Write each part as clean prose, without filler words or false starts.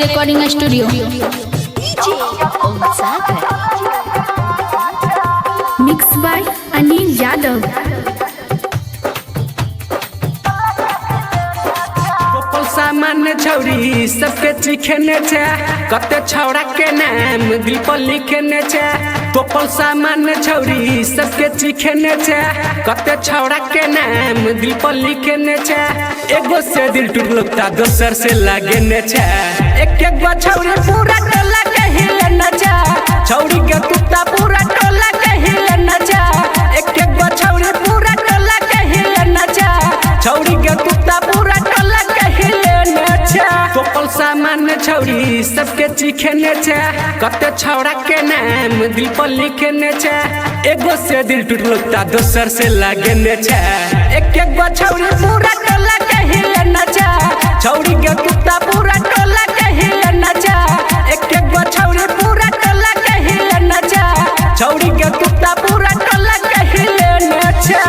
Recording studio. Mix by Anil Yadav. सामान्य छौरी सबके चिखने छे, कते छौड़ा के नाम दिल पर लिखने छे। तोपल सामान्य छौरी सबके चिखने छे, कते छौड़ा के नाम दिल पर लिखने छे। एगो से दिल टूटलो ता दोसर से लगने छे। एक एक गो छौरी पूरा टोला के हिलने छे, छौरी के कुत्ता पूरा टोला के हिलने छे। एक एक गो छौरी पूरा टोला के हिलने छे, छौरी के कुत्ता पूरा टोला के हिलने छे। तोपल सामान्य छौरी सबके चिखने छे, कते छौड़ा के नाम दिल पर लिखने छे। एगो से दिल टूटलो ता दोसर से लगने छे। एक एक गो छौरी पूरा टोला के हिलने छे, छौरी के कुत्ता पूरा टोला के हिलने छे। एक एक गो छौरी पूरा टोला के हिलने छे, छौरी के कुत्ता पूरा टोला के हिलने छे।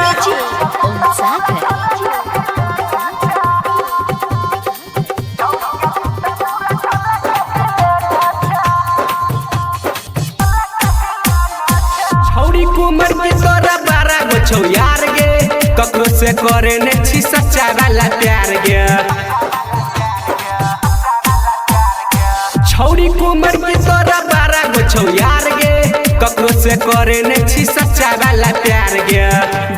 कुमर में तोरा 12 गो छौ यार गे, ककरो से करे ने छी सच्चा वाला प्यार गे। छौरी कुमर में तोरा 12 गो छौ यार गे, ककरो से करे ने छी सच्चा वाला प्यार गे।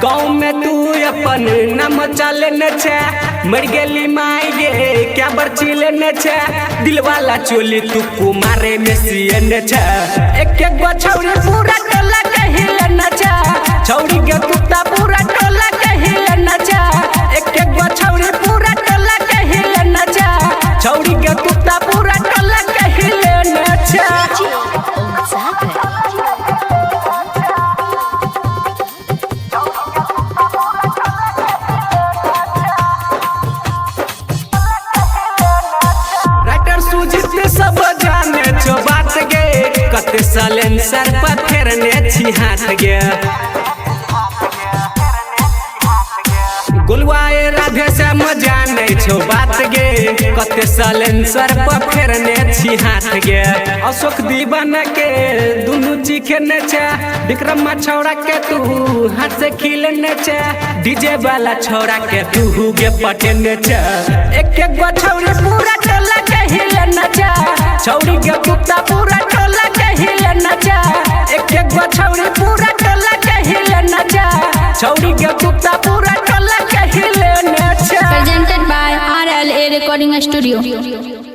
गाँव में तू अपन नाम चलने छे, मर गेली माई गे क्या बर्ची लेने छे। दिल वाला चोली तू कुमारे में सियने छे। एक एक गो छौरी पूरा टोला के हिलने छे, छौरी के कुत्ता पूरा टोला के हिलने छे। एक एक गो छौरी पूरा टोला के हिलने छे, छौरी के कुत्ता पूरा टोला के हिलने छे। सब जाने छो बात गे, कते सालेंसर पर फेरने छी हाथ गे। गुलवाए राधे से जाने छो बात गे, कते सालेंसर पर फेरने छी हाथ गे। अशोक दीवाना के दुनु चिखने छे, विक्रम छौड़ा के तू हाथ से खिलने छे। डीजे वाला छौड़ा के तू गे पटने छे। एक एक गो छौरी पूरा टोला के हिलने छे, छौरी के कुत्ता पूरा टोला के हिलने छे। एक एक गो छौरी पूरा टोला के हिलने छे, छौरी के कुत्ता पूरा टोला के हिलने छे। Presented by RLA recording studio.